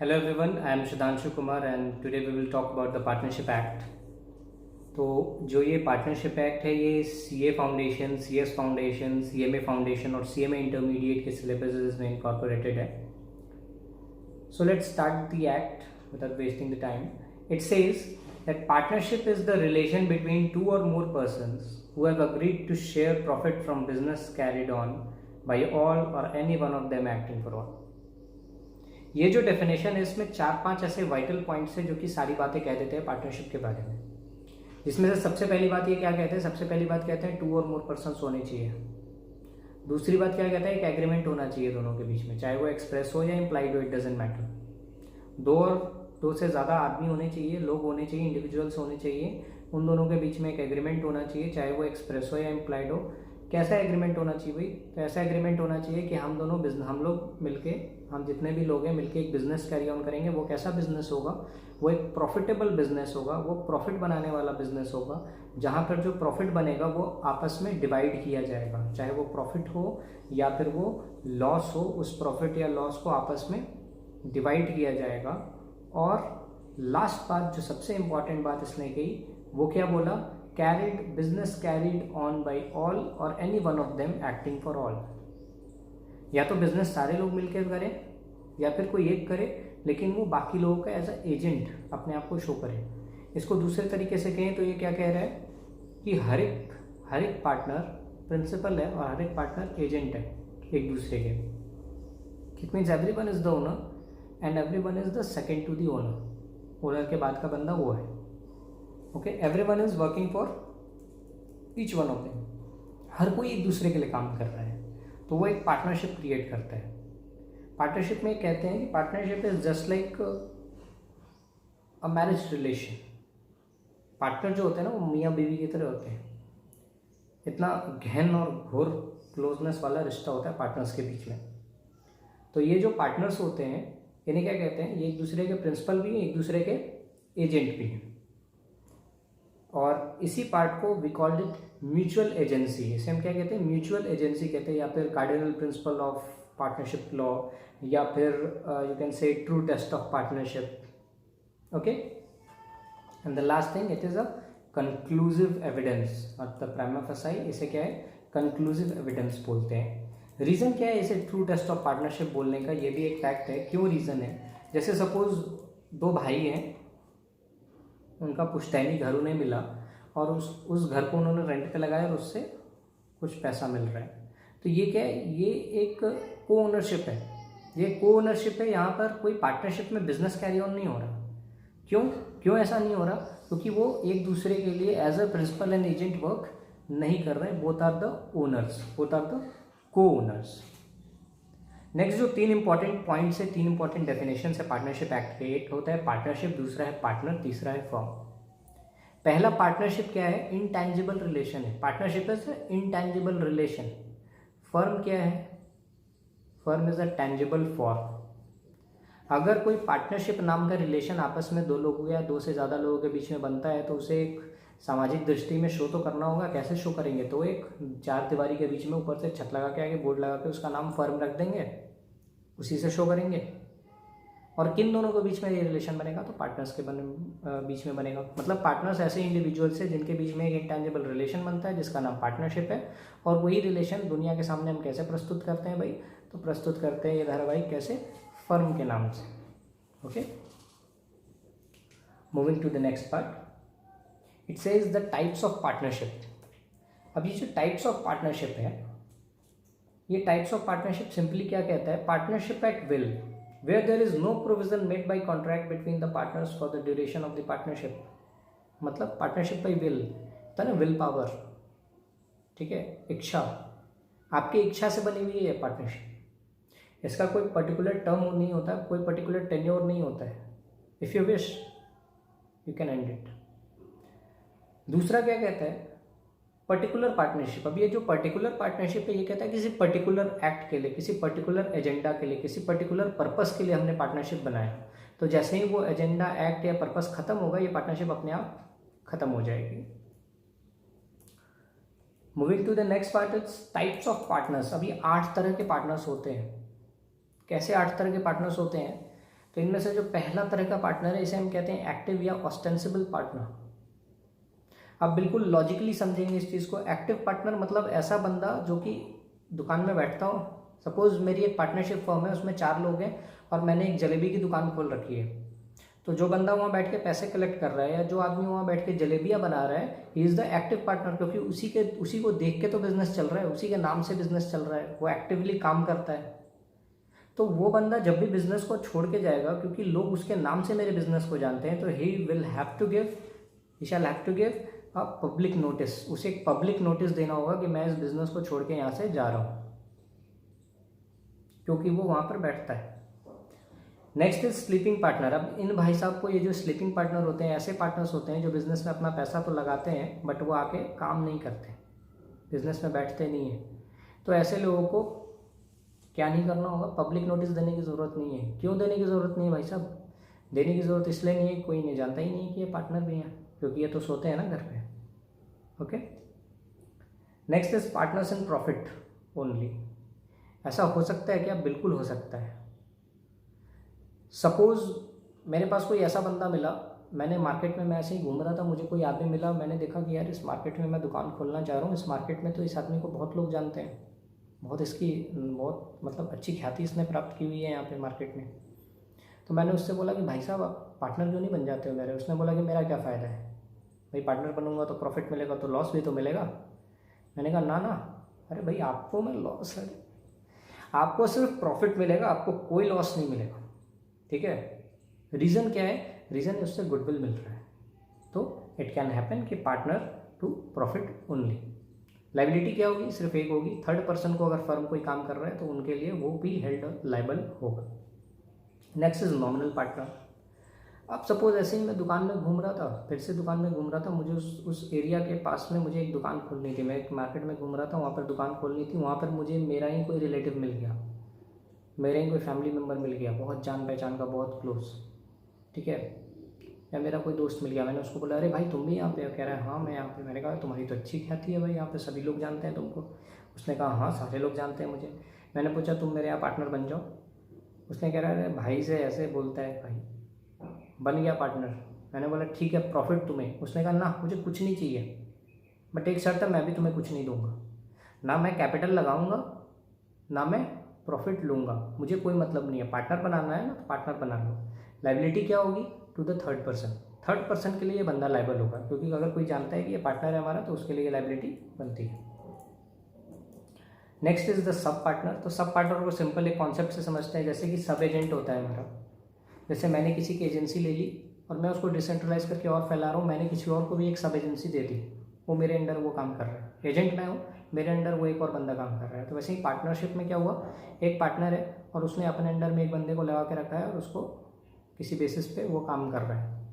Hello everyone, I am Shudhanshu Kumar and today we will talk about the Partnership Act. तो जो ये partnership act है ये CA foundation, CS foundation, CMA foundation और CMA intermediate के syllabuses में incorporated है. So let's start the act without wasting the time. It says that partnership is the relation between two or more persons who have agreed to share profit from business carried on by all or any one of them acting for all. ये जो definition है इसमें 4-5 ऐसे vital points हैं जो कि सारी बातें कह देते हैं पार्टनरशिप के बारे में. जिसमें से सबसे पहली बात ये क्या कहते हैं, सबसे पहली बात कहते हैं 2 और मोर पर्सन्स होने चाहिए. दूसरी बात क्या कहता है, एक एग्रीमेंट होना चाहिए दोनों के बीच में, चाहे वो एक्सप्रेस हो या इम्प्लाइड हो, इट डजेंट मैटर. 2 से ज़्यादा आदमी होने चाहिए, लोग होने चाहिए, इंडिविजुअल्स होने चाहिए. उन दोनों के बीच में एक एग्रीमेंट होना चाहिए, चाहे वो एक्सप्रेस हो या इम्प्लाइड हो. कैसा एग्रीमेंट होना चाहिए भाई? तो ऐसा एग्रीमेंट होना चाहिए कि हम लोग मिलके, हम जितने भी लोग हैं मिलके एक बिजनेस कैरी ऑन करेंगे. वो कैसा बिजनेस होगा? वो एक प्रॉफिटेबल बिजनेस होगा, वो प्रॉफिट बनाने वाला बिजनेस होगा, जहाँ पर जो प्रॉफिट बनेगा वो आपस में डिवाइड किया जाएगा. चाहे वो प्रॉफिट हो या फिर वो लॉस हो, उस प्रॉफिट या लॉस को आपस में डिवाइड किया जाएगा. और लास्ट बात, जो सबसे इम्पॉर्टेंट बात इसने कही, वो क्या बोला? Business carried on by all or any one of them acting for all. या तो बिजनेस सारे लोग मिलकर करें या फिर कोई एक करे, लेकिन वो बाकी लोगों का एज अ एजेंट अपने आप को शो करे. इसको दूसरे तरीके से कहें तो ये क्या कह रहा है कि हर एक पार्टनर प्रिंसिपल है और हर एक पार्टनर एजेंट है एक दूसरे के. It means every one is the owner and every one is the second to the owner. Owner के बाद का बंदा वो है. Okay, every one is working for each one of them. हर कोई एक दूसरे के लिए काम कर रहा है, तो वो एक पार्टनरशिप क्रिएट करता है. पार्टनरशिप में कहते हैं कि partnership is just like a marriage relation. Partner जो होते हैं ना वो मियाँ बीवी की तरह होते हैं. इतना गहन और घोर क्लोजनेस वाला रिश्ता होता है पार्टनर्स के बीच में. तो ये जो पार्टनर्स होते हैं इन्हें क्या कहते हैं? ये एक दूसरे के प्रिंसिपल भी हैं, एक दूसरे के एजेंट भी हैं. और इसी पार्ट को we called it mutual agency. इसे हम क्या कहते हैं? म्यूचुअल एजेंसी कहते हैं, या फिर cardinal principle of partnership law, या फिर you can say true test of partnership. Okay, and the last thing, it is a conclusive evidence और द प्राइमा फेसाई. इसे क्या है? कंक्लूसिव एविडेंस बोलते हैं. रीज़न क्या है इसे ट्रू टेस्ट ऑफ पार्टनरशिप बोलने का? ये भी एक फैक्ट है. क्यों रीज़न है? जैसे सपोज 2 भाई हैं, उनका पुश्तैनी घर उन्हें मिला और उस घर को उन्होंने रेंट पे लगाया और उससे कुछ पैसा मिल रहा है. तो ये क्या है? ये एक को ओनरशिप है. ये को ओनरशिप है. यहाँ पर कोई पार्टनरशिप में बिजनेस कैरी ऑन नहीं हो रहा. क्यों ऐसा नहीं हो रहा? क्योंकि वो एक दूसरे के लिए as a principal and agent work नहीं कर रहे. Both are the owners, both are the co owners. Next जो 3 इंपॉर्टेंट पॉइंट्स है, 3 इंपॉर्टेंट डेफिनेशन है पार्टनरशिप एक्ट के. एक होता है पार्टनरशिप, दूसरा है पार्टनर, तीसरा है फर्म. पहला पार्टनरशिप क्या है? इंटैंजिबल रिलेशन है. Partnership is intangible relation. Firm क्या है? Firm is a tangible form. अगर कोई पार्टनरशिप नाम का रिलेशन आपस में 2 लोगों या 2 से ज़्यादा लोगों के बीच में बनता है तो उसे एक सामाजिक दृष्टि में शो तो करना होगा. कैसे शो करेंगे? तो एक 4 दीवारी के बीच में ऊपर से छत लगा के, आगे बोर्ड लगा के उसका नाम फर्म रख देंगे, उसी से शो करेंगे. और किन दोनों के बीच में ये रिलेशन बनेगा? तो पार्टनर्स के बीच में बनेगा. मतलब पार्टनर्स ऐसे इंडिविजुअल्स हैं जिनके बीच में एक इंटैंजिबल रिलेशन बनता है जिसका नाम पार्टनरशिप है. और वही रिलेशन दुनिया के सामने हम कैसे प्रस्तुत करते हैं भाई? तो प्रस्तुत करते हैं ये धारावाहिक कैसे? फर्म के नाम से. Okay, moving to the next part. It says the types of partnership. अब ये जो टाइप्स ऑफ पार्टनरशिप है, ये टाइप्स ऑफ पार्टनरशिप सिंपली क्या कहता है? Partnership at will, where there is no provision made by contract between the partners for the duration of the partnership. मतलब partnership by will था ना, विल पावर. ठीक है, इच्छा, आपकी इच्छा से बनी हुई है पार्टनरशिप. इसका कोई पर्टिकुलर टर्म नहीं होता, कोई पर्टिकुलर टेन्योर नहीं होता है. If you wish you can and it. दूसरा क्या कहता है? Particular partnership. अब ये जो पर्टिकुलर पार्टनरशिप है ये कहता है किसी पर्टिकुलर एक्ट के लिए, किसी पर्टिकुलर एजेंडा के लिए, किसी पर्टिकुलर पर्पस के लिए हमने पार्टनरशिप बनाया. तो जैसे ही वो एजेंडा, एक्ट या पर्पस खत्म होगा, ये पार्टनरशिप अपने आप खत्म हो जाएगी. Moving to the next part is types of partners. अभी 8 तरह के पार्टनर्स होते हैं. कैसे 8 तरह के पार्टनर्स होते हैं? तो इनमें से जो पहला तरह का पार्टनर है इसे हम कहते हैं एक्टिव या ऑस्टेंसिबल पार्टनर। आप बिल्कुल लॉजिकली समझेंगे इस चीज़ को। एक्टिव पार्टनर मतलब ऐसा बंदा जो कि दुकान में बैठता हो। सपोज मेरी एक पार्टनरशिप फर्म है, उसमें 4 लोग हैं और मैंने एक जलेबी की दुकान खोल रखी है। तो जो बंदा वहाँ बैठ के पैसे कलेक्ट कर रहा है या जो आदमी वहाँ बैठ के जलेबियाँ बना रहा है, he is the active partner, क्योंकि उसी को देख के तो बिजनेस चल रहा है, उसी के नाम से बिजनेस चल रहा है, वो एक्टिवली काम करता है। तो वो बंदा जब भी बिजनेस को छोड़ के जाएगा, क्योंकि लोग उसके नाम से मेरे बिजनेस को जानते हैं, तो he shall have to give a public notice. उसे एक पब्लिक नोटिस देना होगा कि मैं इस बिजनेस को छोड़ के यहाँ से जा रहा हूँ, क्योंकि वो वहाँ पर बैठता है। Next is sleeping partner. अब इन भाई साहब को, ये जो स्लीपिंग पार्टनर होते हैं, ऐसे पार्टनर्स होते हैं जो बिजनेस में अपना पैसा तो लगाते हैं बट वो आके काम नहीं करते, बिजनेस में बैठते नहीं हैं। तो ऐसे लोगों को क्या नहीं करना होगा, पब्लिक नोटिस देने की ज़रूरत नहीं है। क्यों देने की ज़रूरत नहीं है भाई साहब? देने की ज़रूरत इसलिए नहीं है, कोई नहीं जानता ही नहीं है कि ये पार्टनर भी हैं, क्योंकि ये तो सोते हैं ना घर पे। Okay, next is partners in profit only. ऐसा हो सकता है क्या? बिल्कुल हो सकता है। सपोज मेरे पास कोई ऐसा बंदा मिला, मैंने मार्केट में, मैं ऐसे ही घूम रहा था, मुझे कोई आदमी मिला, मैंने देखा कि यार इस मार्केट में मैं दुकान खोलना चाह रहा हूँ, इस मार्केट में तो इस आदमी को बहुत लोग जानते हैं, बहुत मतलब अच्छी ख्याति इसने प्राप्त की हुई है यहाँ पे मार्केट में। तो मैंने उससे बोला कि भाई साहब आप पार्टनर क्यों नहीं बन जाते हो मेरे? उसने बोला कि मेरा क्या फ़ायदा है भाई, पार्टनर बनूंगा तो प्रॉफिट मिलेगा, तो लॉस भी तो मिलेगा। मैंने कहा ना ना, अरे भाई आपको मैं लॉस है, आपको सिर्फ प्रॉफिट मिलेगा, आपको कोई लॉस नहीं मिलेगा, ठीक है। रीज़न क्या है? रीज़न उससे गुडविल मिल रहा है, तो इट कैन हैपन कि partner to profit only. Liability क्या होगी? सिर्फ एक होगी, थर्ड पर्सन को अगर फर्म कोई काम कर रहा है तो उनके लिए वो भी हेल्ड लाइबल होगा। Next is nominal partner. अब सपोज ऐसे ही मैं दुकान में घूम रहा था, फिर से दुकान में घूम रहा था, मुझे उस एरिया के पास में मुझे एक दुकान खोलनी थी, मैं एक मार्केट में घूम रहा था, वहाँ पर दुकान खोलनी थी। वहाँ पर मुझे मेरा ही कोई रिलेटिव मिल गया, मेरा ही कोई फैमिली मेम्बर मिल गया, बहुत जान पहचान का, बहुत क्लोज, ठीक है, या मेरा कोई दोस्त मिल गया। मैंने उसको बोला अरे भाई तुम भी यहाँ पे हो? कह रहा है हाँ मैं यहाँ पे। मैंने कहा तुम्हारी तो अच्छी ख्याति है भाई, यहाँ पे सभी लोग जानते हैं तुमको। उसने कहा हाँ सारे लोग जानते हैं मुझे। मैंने पूछा तुम मेरे यहाँ पार्टनर बन जाओ। उसने कह रहा है भाई से ऐसे बोलता है भाई, बन गया पार्टनर। मैंने बोला ठीक है प्रॉफिट तुम्हें। उसने कहा ना मुझे कुछ नहीं चाहिए, बट एक शर्त है, मैं भी तुम्हें कुछ नहीं दूंगा, ना मैं कैपिटल लगाऊंगा ना मैं प्रॉफिट लूँगा, मुझे कोई मतलब नहीं है। पार्टनर बनाना है ना तो पार्टनर बना लो। लाइबिलिटी क्या होगी? To the third person. Third person के लिए ये बंदा लाइबल होगा, क्योंकि अगर कोई जानता है कि ये पार्टनर है हमारा तो उसके लिए लाइबिलिटी बनती है। Next is the sub partner. तो सब पार्टनर को सिंपल एक कॉन्सेप्ट से समझते हैं, जैसे कि सब एजेंट होता है हमारा। जैसे मैंने किसी की एजेंसी ले ली और मैं उसको डिसेंट्रलाइज करके और फैला रहा हूँ, मैंने किसी और को भी एक सब एजेंसी दे दी, वो मेरे अंडर वो काम कर रहा है। एजेंट मैं हूँ, मेरे अंडर वो एक और बंदा काम कर रहा है। तो वैसे ही पार्टनरशिप में क्या हुआ, एक पार्टनर है और उसने अपने अंडर में एक बंदे को लगा के रखा है और उसको किसी बेसिस पे वो काम कर रहा है,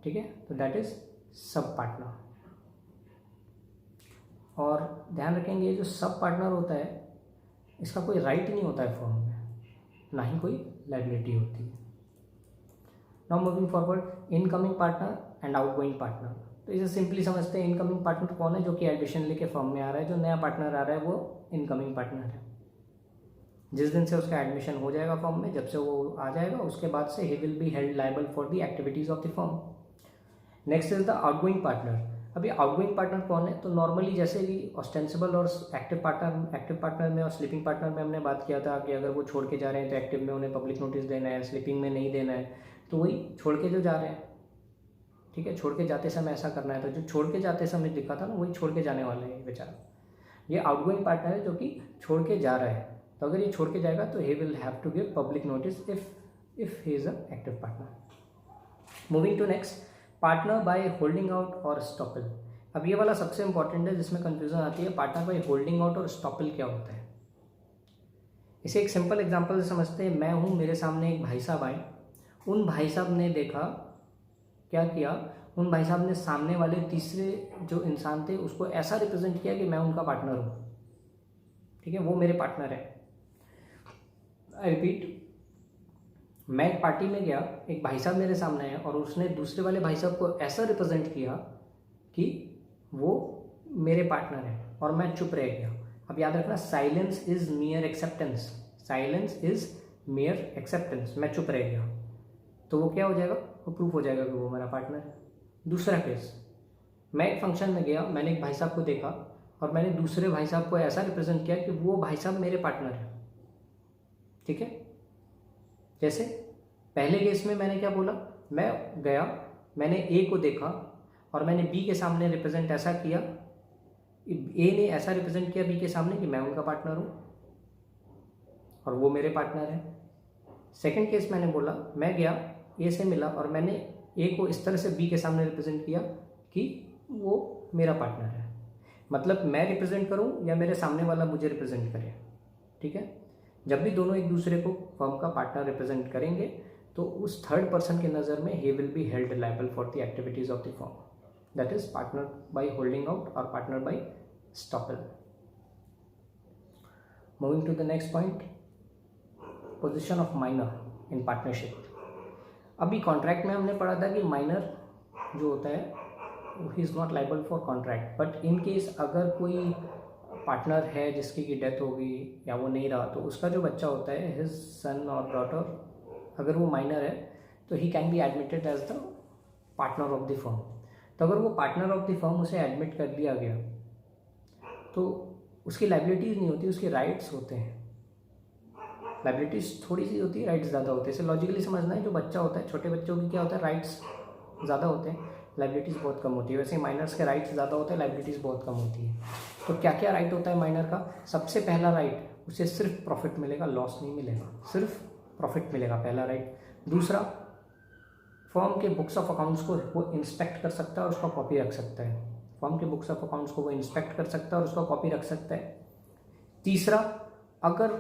ठीक है। तो दैट इज सब पार्टनर। और ध्यान रखेंगे ये जो सब पार्टनर होता है इसका कोई राइट नहीं होता है फॉर्म में, ना ही कोई लाइबिलिटी होती है। Now moving forward, incoming partner and outgoing partner. तो इसे सिंपली समझते हैं, इनकमिंग पार्टनर कौन है? जो कि एडिशन लेके फर्म में आ रहा है, जो नया पार्टनर आ रहा है वो इनकमिंग पार्टनर है। जिस दिन से उसका एडमिशन हो जाएगा फर्म में, जब से वो आ जाएगा उसके बाद से ही will be held liable for the activities of the firm. Next is the outgoing partner. अभी आउटगोइंग पार्टनर कौन है? तो नॉर्मली जैसे कि ऑस्टेंसिबल और एक्टिव पार्टनर में और स्लीपिंग पार्टनर में हमने बात किया था कि अगर वो छोड़ के जा रहे हैं तो एक्टिव में उन्हें पब्लिक नोटिस देना है, स्लीपिंग में नहीं देना है। तो वही छोड़ के जो जा रहे हैं, ठीक है, छोड़ के जाते समय ऐसा करना है। तो जो छोड़ के जाते समय दिखा था ना, वही छोड़ के जाने वाला है बेचारा। ये आउटगोइंग पार्टनर है जो कि छोड़ के जा रहा है। तो अगर ये छोड़ के जाएगा तो he will have to give public notice if he is a active partner. Moving to next, partner by holding out और स्टॉपल। अब ये वाला सबसे इंपॉर्टेंट है जिसमें कंफ्यूजन आती है। पार्टनर बाय होल्डिंग आउट और स्टॉपल क्या होता है? इसे एक सिंपल एग्जांपल से समझते हैं। मैं हूँ, मेरे सामने एक भाई साहब आए, उन भाई साहब ने देखा, क्या किया, उन भाई साहब ने सामने वाले तीसरे जो इंसान थे उसको ऐसा रिप्रेजेंट किया कि मैं उनका पार्टनर हूँ, ठीक है, वो मेरे पार्टनर है। आई रिपीट, मैं एक पार्टी में गया, एक भाई साहब मेरे सामने आए और उसने दूसरे वाले भाई साहब को ऐसा रिप्रेजेंट किया कि वो मेरे पार्टनर है और मैं चुप रह गया। अब याद रखना, silence is मियर acceptance, silence is मियर acceptance. मैं चुप रह गया तो वो क्या हो जाएगा, वो प्रूफ हो जाएगा कि वो मेरा पार्टनर है। दूसरा केस, मैं एक फंक्शन में गया, मैंने एक भाई साहब को देखा और मैंने दूसरे भाई साहब को ऐसा रिप्रेजेंट किया कि वो भाई साहब मेरे पार्टनर है। ठीक है, जैसे पहले केस में मैंने क्या बोला, मैं गया, मैंने ए को देखा और मैंने बी के सामने रिप्रेजेंट ऐसा किया, ए ने ऐसा रिप्रेजेंट किया बी के सामने कि मैं उनका पार्टनर हूँ और वो मेरे पार्टनर है। सेकंड केस मैंने बोला, मैं गया, ए से मिला और मैंने ए को इस तरह से बी के सामने रिप्रेजेंट किया कि वो मेरा पार्टनर है। मतलब मैं रिप्रेजेंट करूं या मेरे सामने वाला मुझे रिप्रेजेंट करे। ठीक है, जब भी दोनों एक दूसरे को फर्म का पार्टनर रिप्रेजेंट करेंगे तो उस थर्ड पर्सन के नज़र में he will be held liable for the activities of the firm, that is partner by holding out or partner by estoppel. Moving to the next point, position of minor in partnership. अभी contract में हमने पढ़ा था कि minor जो होता है he is not liable for contract, but in case अगर कोई पार्टनर है जिसकी की डेथ हो गई या वो नहीं रहा तो उसका जो बच्चा होता है, हिज सन और डॉटर, अगर वो माइनर है तो he can be admitted as the partner of the firm. तो अगर वो पार्टनर ऑफ द फर्म उसे एडमिट कर दिया गया तो उसकी लाइबिलिटीज़ नहीं होती, उसके राइट्स होते हैं। लाइबिलिटीज़ थोड़ी सी होती है, राइट्स ज़्यादा होते हैं। इसे लॉजिकली समझना है, जो बच्चा होता है, छोटे बच्चों की क्या होता है, राइट्स ज़्यादा होते हैं, लाइबिलिटीज़ बहुत कम होती है। वैसे माइनर्स के राइट्स ज़्यादा होते हैं, लाइबिलिटीज़ बहुत कम होती है। तो क्या क्या राइट होता है माइनर का? सबसे पहला राइट, उसे सिर्फ प्रॉफिट मिलेगा, लॉस नहीं मिलेगा, सिर्फ प्रॉफिट मिलेगा, पहला राइट। दूसरा, फर्म के बुक्स ऑफ अकाउंट्स को वो इंस्पेक्ट कर सकता है और उसका कॉपी रख सकता है। फर्म के बुक्स ऑफ अकाउंट्स को वो इंस्पेक्ट कर सकता है और उसका कॉपी रख सकता है। तीसरा, अगर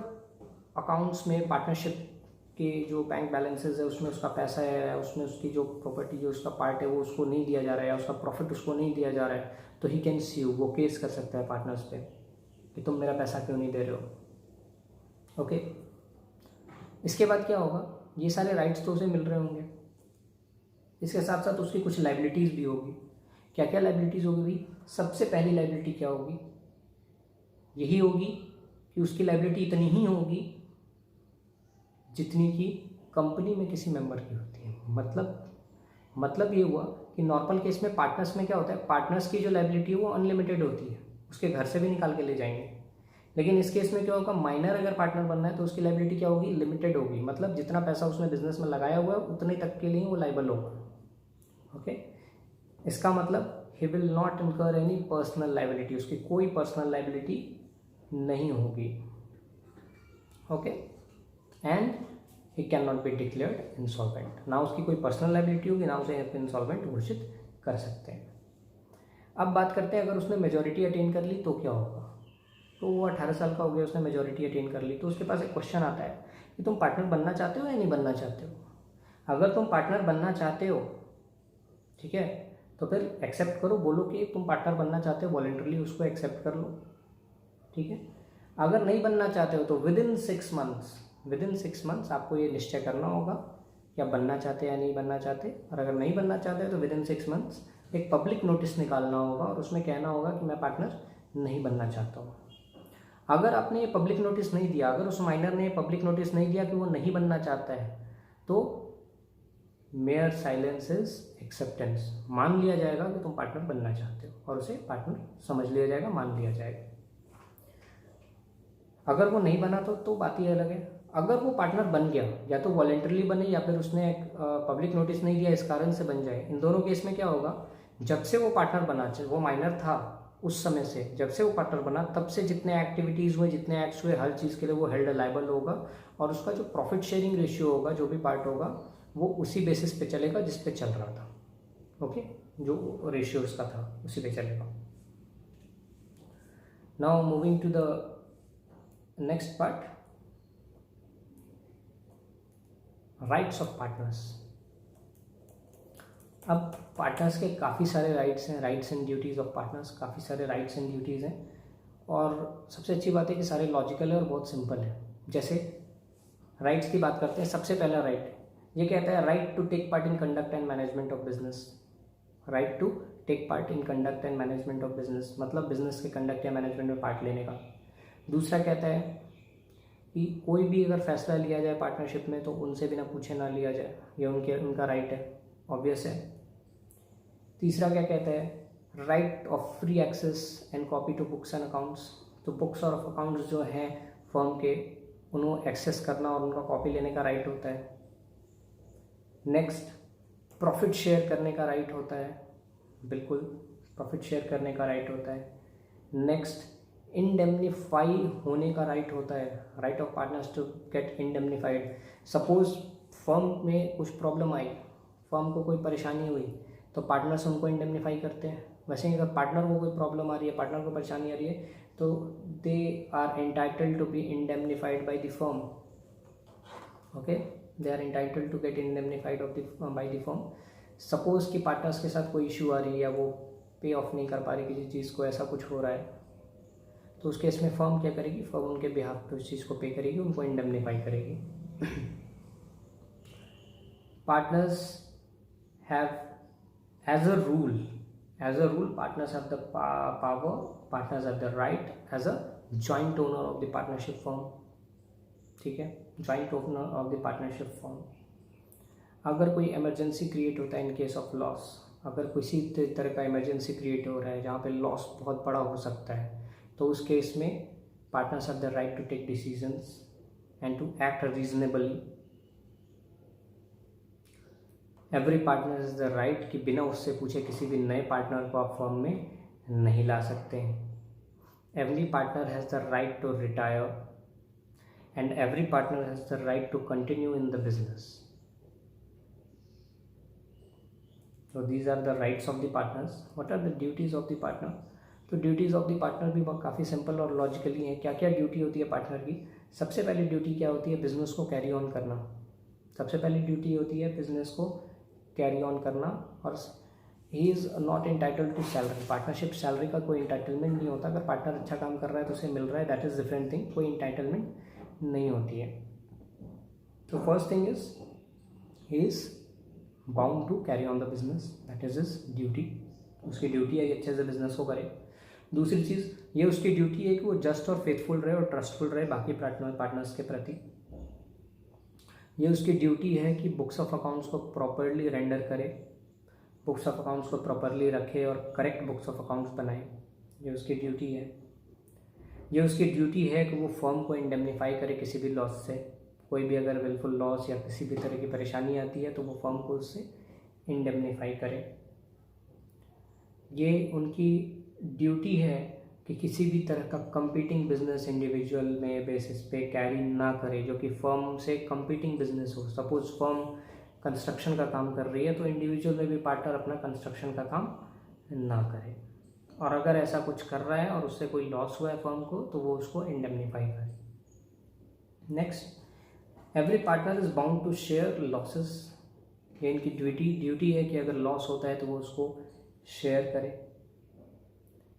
अकाउंट्स में पार्टनरशिप के जो बैंक बैलेंसेस है उसमें उसका पैसा है, उसमें उसकी जो प्रॉपर्टी जो उसका पार्ट है वो उसको नहीं दिया जा रहा है या उसका प्रॉफिट उसको नहीं दिया जा रहा है, तो ही कैन स्यू, वो केस कर सकता है पार्टनर्स पे कि तुम मेरा पैसा क्यों नहीं दे रहे हो। ओके, इसके बाद क्या होगा, ये सारे राइट्स तो उसे मिल रहे होंगे, इसके साथ साथ उसकी कुछ लाइबिलिटीज़ भी होगी। क्या क्या लाइबिलिटीज़ होगी भाई? सबसे पहली लाइबिलिटी क्या होगी? यही होगी कि उसकी लाइबिलिटी इतनी ही होगी जितनी की कंपनी में किसी मेंबर की होती है। मतलब ये हुआ कि नॉर्मल केस में पार्टनर्स में क्या होता है, पार्टनर्स की जो लाइबिलिटी है वो अनलिमिटेड होती है, उसके घर से भी निकाल के ले जाएंगे। लेकिन इस केस में क्या होगा, माइनर अगर पार्टनर बनना है तो उसकी लाइबिलिटी क्या होगी, लिमिटेड होगी। मतलब जितना पैसा उसने बिजनेस में लगाया हुआ है उतने तक के लिए वो लाइबल होगा। ओके, इसका मतलब ही विल नॉट इनकर एनी पर्सनल लाइबिलिटी, उसकी कोई पर्सनल लाइबिलिटी नहीं होगी। Okay, and he can not be declared insolvent, ना उसकी कोई पर्सनल लाइबिलिटी होगी, ना उसे इंसॉल्वेंट घोषित कर सकते हैं। अब बात करते हैं, अगर उसने मेजॉरिटी अटेन कर ली तो क्या होगा। तो वो 18 साल का हो गया, उसने मेजॉरिटी अटेन कर ली, तो उसके पास एक क्वेश्चन आता है कि तुम पार्टनर बनना चाहते हो या नहीं बनना चाहते हो। अगर तुम पार्टनर बनना चाहते हो, ठीक है, तो फिर एक्सेप्ट करो, बोलो कि तुम पार्टनर बनना चाहते हो, वॉलंटरली उसको एक्सेप्ट कर लो। ठीक है, अगर नहीं बनना चाहते हो तो विद इन 6 मंथ्स आपको ये निश्चय करना होगा कि आप बनना चाहते या नहीं बनना चाहते। और अगर नहीं बनना चाहते तो विद इन 6 मंथ्स एक पब्लिक नोटिस निकालना होगा और उसमें कहना होगा कि मैं पार्टनर नहीं बनना चाहता हूँ। अगर आपने ये पब्लिक नोटिस नहीं दिया, अगर उस माइनर ने पब्लिक नोटिस नहीं दिया कि वो नहीं बनना चाहता है, तो मेयर साइलेंस इज एक्सेप्टेंस, मान लिया जाएगा कि तुम पार्टनर बनना चाहते हो और उसे पार्टनर समझ लिया जाएगा, मान लिया जाएगा। अगर वो नहीं बना तो बात ही अलग है। अगर वो पार्टनर बन गया, या तो वॉलेंटरली बने या फिर उसने पब्लिक नोटिस नहीं दिया इस कारण से बन जाए, इन दोनों केस में क्या होगा, जब से वो पार्टनर बना, वो माइनर था उस समय से, जब से वो पार्टनर बना तब से जितने एक्टिविटीज़ हुए, जितने एक्ट्स हुए, हर चीज़ के लिए वो हेल्ड लायबल होगा और उसका जो प्रॉफिट शेयरिंग रेशियो होगा, जो भी पार्ट होगा, वो उसी बेसिस पे चलेगा जिस पे चल रहा था। ओके, जो रेशियो उसका था उसी पे चलेगा। Now moving to the next part, rights of partners. अब पार्टनर्स के काफ़ी सारे राइट्स हैं, rights and duties of partners, काफ़ी सारे राइट्स एंड ड्यूटीज़ हैं। और सबसे अच्छी बात है कि सारे लॉजिकल है और बहुत सिंपल है। जैसे राइट्स की बात करते हैं, सबसे पहला राइट ये कहता है right to take part in conduct and management of business. Right to take part in conduct and management of business, मतलब बिजनेस के कंडक्ट या मैनेजमेंट में पार्ट लेने का। दूसरा कहता है कि कोई भी अगर फैसला लिया जाए पार्टनरशिप में तो उनसे बिना पूछे ना लिया जाए, ये उनका राइट है, ऑब्वियस है। तीसरा क्या कहता है, right of free access and copy to books and accounts. तो बुक्स और अकाउंट्स जो हैं फर्म के, उन्हें एक्सेस करना और उनका कॉपी लेने का राइट होता है। नेक्स्ट, प्रॉफिट शेयर करने का राइट होता है, बिल्कुल प्रॉफिट शेयर करने का राइट होता है। नेक्स्ट, इंडेमनीफाई होने का राइट होता है, right of partners to get indemnified. Suppose firm में कुछ प्रॉब्लम आई, फर्म को कोई परेशानी हुई, तो पार्टनर्स उनको इंडेमनीफाई करते हैं। वैसे ही अगर पार्टनर को कोई प्रॉब्लम आ रही है, पार्टनर को परेशानी आ रही है, तो they are entitled to be indemnified by the firm. Okay, they are entitled to get indemnified by the firm. Suppose कि पार्टनर्स के साथ कोई इशू आ रही है या वो पे ऑफ नहीं कर पा रही किसी चीज़ को, ऐसा कुछ हो रहा है, तो उस केस में फर्म क्या करेगी, फर्म उनके बिहाफ पे उस चीज़ को पे करेगी, उनको इंडेमनीफाई करेगी। Partners have as a rule partners have the power, partners have the right as a joint owner of the partnership firm. ठीक है, joint owner of the partnership firm. अगर कोई इमरजेंसी क्रिएट होता है इन केस ऑफ लॉस, अगर किसी तरह का इमरजेंसी क्रिएट हो रहा है जहाँ पे लॉस बहुत बड़ा हो सकता है, तो उस केस में partners have the right to take decisions and to act reasonably. Every partner is the right कि बिना उससे पूछे किसी भी नए पार्टनर को आप फर्म में नहीं ला सकते हैं। Every partner has the right to retire and every partner has the right to continue in the business. So these are the rights of the partners. What are the duties of the partner? तो duties of the partner भी काफ़ी simple और logically हैं। क्या क्या duty होती है partner की? सबसे पहली ड्यूटी क्या होती है, बिजनेस को कैरी ऑन करना। सबसे पहली ड्यूटी होती है बिजनेस को कैरी ऑन करना, और he is not entitled to salary. Partnership salary का कोई इंटाइटलमेंट नहीं होता। अगर पार्टनर अच्छा काम कर रहा है तो उसे मिल रहा है, दैट इज़ डिफरेंट थिंग, कोई इंटाइटलमेंट नहीं होती है। तो first thing is he is bound to carry on the business, that is his duty. उसकी ड्यूटी है कि अच्छे से बिजनेस को करे। दूसरी चीज़ ये उसकी ड्यूटी है कि वो जस्ट और फेथफुल रहे और ट्रस्टफुल रहे बाकी पार्टनर्स के प्रति। ये उसकी ड्यूटी है कि बुक्स ऑफ अकाउंट्स को प्रॉपरली रेंडर करे, बुक्स ऑफ अकाउंट्स को प्रॉपरली रखे और करेक्ट बुक्स ऑफ अकाउंट्स बनाए। ये उसकी ड्यूटी है। ये उसकी ड्यूटी है कि वो फर्म को इंडेमनीफाई करे किसी भी लॉस से। कोई भी अगर विलफुल लॉस या किसी भी तरह की परेशानी आती है तो वो फर्म को उससे इंडेमनीफाई करे। ये उनकी ड्यूटी है कि किसी भी तरह का कंपीटिंग बिजनेस इंडिविजुअल में बेसिस पे कैरी ना करे, जो कि फर्म से कंपीटिंग बिजनेस हो। सपोज फर्म कंस्ट्रक्शन का काम कर रही है तो इंडिविजुअल में भी पार्टनर अपना कंस्ट्रक्शन का काम ना करे, और अगर ऐसा कुछ कर रहा है और उससे कोई लॉस हुआ है फर्म को तो वो उसको इंडेमनीफाई करे। Next, every partner is bound to share losses. ये इनकी ड्यूटी है कि अगर लॉस होता है तो वो उसको शेयर करे।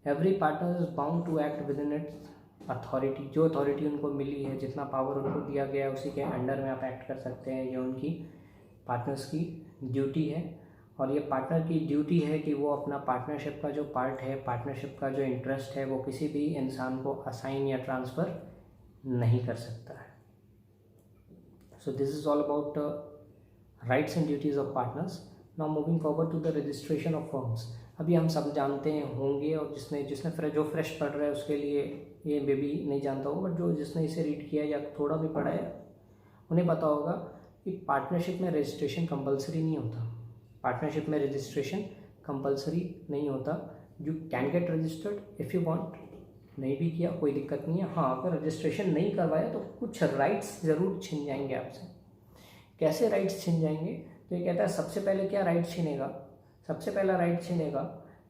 Every partner is bound to act within its authority. जो अथॉरिटी उनको मिली है, जितना पावर उनको दिया गया है, उसी के अंडर में आप एक्ट कर सकते हैं। ये उनकी पार्टनर्स की ड्यूटी है। और ये पार्टनर की ड्यूटी है कि वो अपना पार्टनरशिप का जो पार्ट है, पार्टनरशिप का जो इंटरेस्ट है, वो किसी भी इंसान को असाइन या ट्रांसफ़र नहीं कर सकता है। So this is all about rights and duties of partners. Now moving forward to the registration of firms. अभी हम सब जानते हैं होंगे, और जिसने जो फ्रेश पढ़ रहा है उसके लिए ये मे भी नहीं जानता होगा, बट जो जिसने इसे रीड किया या थोड़ा भी पढ़ा है उन्हें पता होगा कि पार्टनरशिप में रजिस्ट्रेशन कंपलसरी नहीं होता। पार्टनरशिप में रजिस्ट्रेशन कंपलसरी नहीं होता। You can get registered if you want, नहीं भी किया कोई दिक्कत नहीं है। हाँ, अगर रजिस्ट्रेशन नहीं करवाया तो कुछ राइट्स ज़रूर छिन जाएंगे आपसे। कैसे राइट्स छिन जाएंगे? तो ये कहता है सबसे पहले क्या राइट छिनेगा, सबसे पहला राइट छिनेगा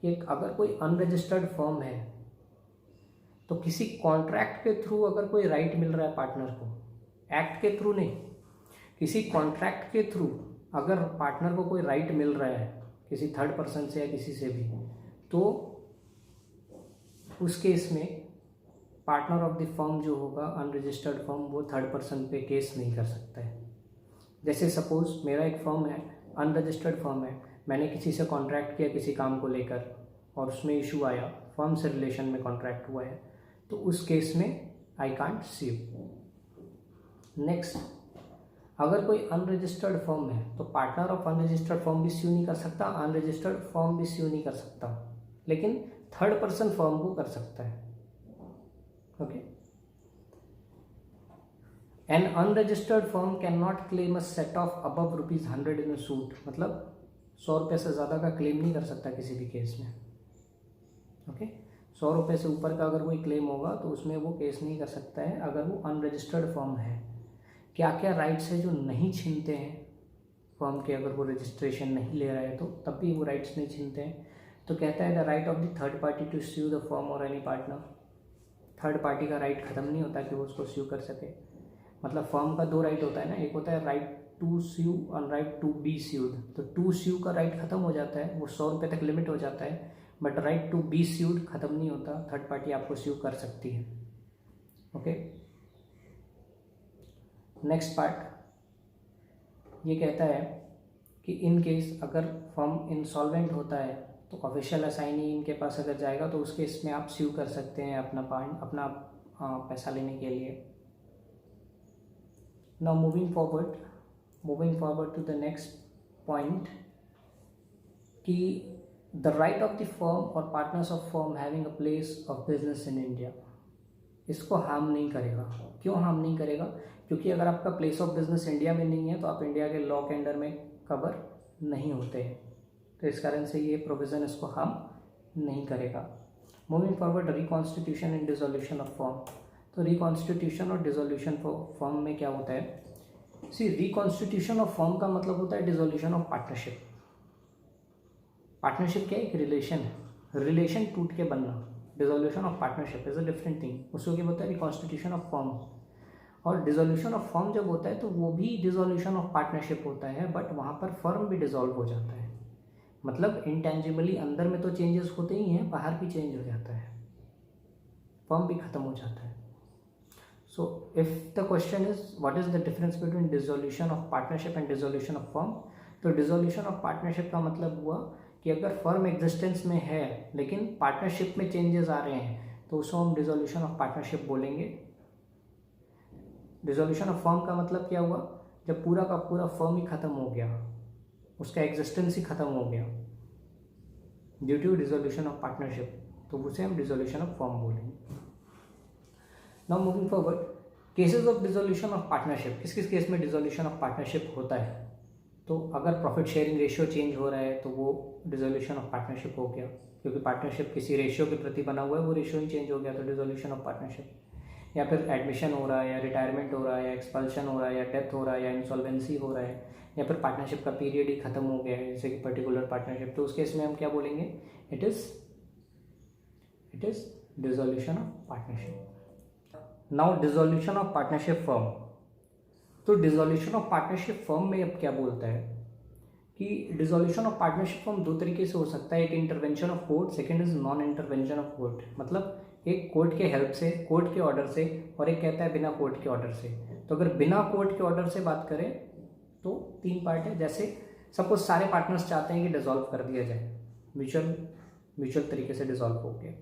कि अगर कोई अनरजिस्टर्ड फर्म है तो किसी कॉन्ट्रैक्ट के थ्रू अगर कोई राइट मिल रहा है पार्टनर को, एक्ट के थ्रू नहीं, किसी कॉन्ट्रैक्ट के थ्रू अगर पार्टनर को कोई राइट मिल रहा है किसी थर्ड पर्सन से या किसी से भी, तो उस केस में पार्टनर ऑफ द फर्म जो होगा अनरजिस्टर्ड फर्म, वो थर्ड पर्सन पे केस नहीं कर सकता है। जैसे सपोज मेरा एक फर्म है, अनरजिस्टर्ड फर्म है, मैंने किसी से कॉन्ट्रैक्ट किया किसी काम को लेकर और उसमें इशू आया, फर्म से रिलेशन में कॉन्ट्रैक्ट हुआ है, तो उस केस में I can't see you. Next, अगर कोई अनरजिस्टर्ड फर्म है तो पार्टनर ऑफ अनरजिस्टर्ड फर्म भी स्यू नहीं कर सकता, अनरजिस्टर्ड फर्म भी स्यू नहीं कर सकता, लेकिन थर्ड पर्सन फर्म को कर सकता है। Okay, N unregistered firm can not claim a set of above ₹100 in a suit, मतलब 100 रुपये से ज़्यादा का क्लेम नहीं कर सकता किसी भी केस में। ओके, 100 रुपये से ऊपर का अगर कोई क्लेम होगा तो उसमें वो केस नहीं कर सकता है अगर वो अनरजिस्टर्ड फर्म है। क्या क्या राइट्स है जो नहीं छीनते हैं फर्म के, अगर वो रजिस्ट्रेशन नहीं ले रहा है तो तब भी वो राइट्स नहीं छीनते हैं। तो कहता है the right of the third party to sue the firm और एनी पार्टनर, थर्ड पार्टी का राइट ख़त्म नहीं होता कि वो उसको स्यू कर सके। मतलब फर्म का दो राइट होता है ना, एक होता है राइट टू स्यू और राइट टू बी स्यूड। तो टू स्यू का राइट ख़त्म हो जाता है, वो 100 रुपये तक लिमिट हो जाता है, but right to be sued ख़त्म नहीं होता, थर्ड पार्टी आपको स्यू कर सकती है। ओके, नेक्स्ट पार्ट ये कहता है कि इन केस अगर फर्म इंसॉल्वेंट होता है तो ऑफिशियल असाइनी इनके पास अगर जाएगा तो उस केस में आप स्यू कर सकते हैं अपना पैसा लेने के लिए। Now moving forward to the next point कि the right of the firm और partners of firm having a place of business in India, इसको हार्म नहीं करेगा। क्यों हार्म नहीं करेगा? क्योंकि अगर आपका प्लेस ऑफ बिजनेस इंडिया में नहीं है तो आप इंडिया के लॉ के अंडर में कवर नहीं होते हैं, तो इस कारण से ये प्रोविज़न इसको हार्म नहीं करेगा। Moving forward, reconstitution and dissolution of firm. तो रिकॉन्स्टिट्यूशन और डिसोल्यूशन फर्म में क्या होता है? सी, रिकॉन्स्टिट्यूशन ऑफ फर्म का मतलब होता है डिसोल्यूशन ऑफ पार्टनरशिप। पार्टनरशिप क्या है? एक रिलेशन है, रिलेशन टूट के बनना। Dissolution of partnership is a different thing. उसको क्या बोलता है? Reconstitution of firm. और डिसोल्यूशन ऑफ फर्म जब होता है तो वो भी डिसोल्यूशन ऑफ पार्टनरशिप होता है, बट वहाँ पर फर्म भी डिसॉल्व हो जाता है। मतलब इंटेंजिबली अंदर में तो चेंजेस होते ही हैं, बाहर भी चेंज हो जाता है, फर्म भी खत्म हो जाता है। So if the question is what is the difference between dissolution of partnership and dissolution of firm, तो डिसोल्यूशन ऑफ पार्टनरशिप का मतलब हुआ कि अगर फर्म एग्जिस्टेंस में है लेकिन पार्टनरशिप में चेंजेस आ रहे हैं तो उसको हम डिसोल्यूशन ऑफ पार्टनरशिप बोलेंगे। डिसोल्यूशन ऑफ फर्म का मतलब क्या हुआ? जब पूरा का पूरा फर्म ही खत्म हो गया, उसका एग्जिस्टेंस ही खत्म हो गया due to dissolution of partnership, तो उसे हम डिसोल्यूशन ऑफ फर्म बोलेंगे। Now moving forward, cases of dissolution of partnership. किस किस केस में डिसोल्यूशन ऑफ पार्टनरशिप होता है? तो अगर प्रॉफिट शेयरिंग रेशियो चेंज हो रहा है तो वो डिसोल्यूशन ऑफ पार्टनरशिप हो गया, क्योंकि पार्टनरशिप किसी रेशियो के प्रति बना हुआ है, वो रेशियो ही चेंज हो गया तो डिसोल्यूशन ऑफ पार्टनरशिप। या फिर एडमिशन हो रहा है, या रिटायरमेंट हो रहा है, या एक्सपल्शन हो रहा है, या डेथ हो रहा है, या इंसॉल्वेंसी हो रहा है, या फिर पार्टनरशिप का पीरियड ही खत्म हो गया है, जैसे कि पर्टिकुलर पार्टनरशिप, तो उस केस में हम क्या बोलेंगे? It is dissolution of partnership. Now dissolution of partnership firm. तो डिसोल्यूशन ऑफ पार्टनरशिप फर्म में अब क्या बोलता है कि डिसोल्यूशन ऑफ पार्टनरशिप फर्म दो तरीके से हो सकता है, एक intervention of court, second is non intervention of court. मतलब एक कोर्ट के हेल्प से, कोर्ट के ऑर्डर से, और एक कहता है बिना कोर्ट के ऑर्डर से। तो अगर बिना कोर्ट के ऑर्डर से बात करें तो तीन पार्ट है। जैसे सपोज सारे पार्टनर्स चाहते हैं कि डिसॉल्व कर दिया जाए, म्यूचुअल तरीके से डिसॉल्व हो गया।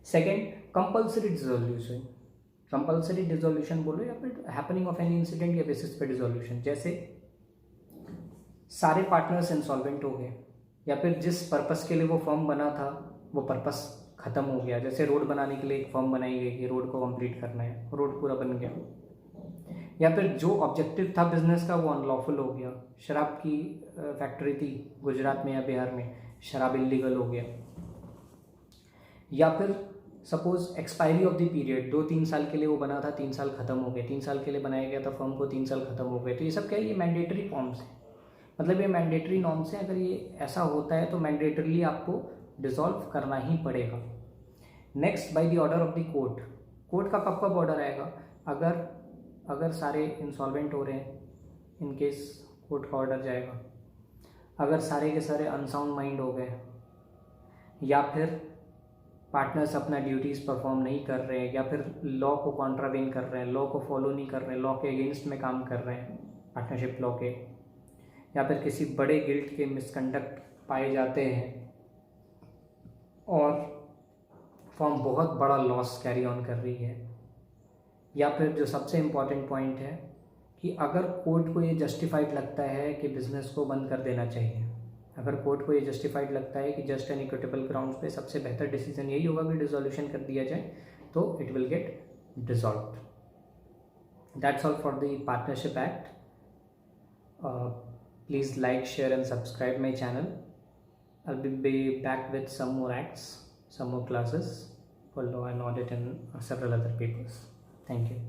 Second, compulsory dissolution. Compulsory dissolution बोलो या फिर हैपनिंग ऑफ एनी इंसिडेंट या बेसिस पे डिसोल्यूशन। जैसे सारे पार्टनर्स इंसॉल्वेंट हो गए, या फिर जिस पर्पस के लिए वो फर्म बना था वो पर्पस खत्म हो गया। जैसे रोड बनाने के लिए एक फर्म बनाई गई कि रोड को कंप्लीट करना है, रोड पूरा बन गया। या फिर जो ऑब्जेक्टिव था बिजनेस का वो अनलॉफुल हो गया। शराब की फैक्ट्री थी गुजरात में या बिहार में, शराब इलीगल हो गया। या फिर suppose expiry of the period, 2-3 साल के लिए वो बना था, 3 साल खत्म हो गए। 3 साल के लिए बनाया गया था फर्म को, 3 साल खत्म हो गए। तो ये सब क्या है? ये मैंडेटरी फॉर्म्स है, मतलब ये मैंडेटरी नॉर्म्स हैं। अगर ये ऐसा होता है तो मैंडेटरीली आपको डिसॉल्व करना ही पड़ेगा। Next, by the order of the court. Court का कब कब ऑर्डर आएगा? अगर सारे इंसॉल्वेंट हो रहे हैं, इन केस कोर्ट का ऑर्डर जाएगा। अगर सारे के सारे अनसाउंड माइंड हो गए, या फिर पार्टनर्स अपना ड्यूटीज़ परफॉर्म नहीं कर रहे हैं, या फिर लॉ को कॉन्ट्रावेन कर रहे हैं, लॉ को फॉलो नहीं कर रहे हैं, लॉ के अगेंस्ट में काम कर रहे हैं पार्टनरशिप लॉ के, या फिर किसी बड़े गिल्ट के मिसकंडक्ट पाए जाते हैं और फर्म बहुत बड़ा लॉस कैरी ऑन कर रही है। या फिर जो सबसे इम्पॉर्टेंट पॉइंट है कि अगर कोर्ट को ये जस्टिफाइड लगता है कि बिजनेस को बंद कर देना चाहिए, अगर कोर्ट को ये जस्टिफाइड लगता है कि जस्ट एंड इक्विटेबल ग्राउंड्स पे सबसे बेहतर डिसीजन यही होगा कि डिसोल्यूशन कर दिया जाए, तो it will get dissolved. That's all for the partnership act. Please like, share and subscribe my channel. I'll be back with some more acts, some more classes for law and audit and several other papers. Thank you.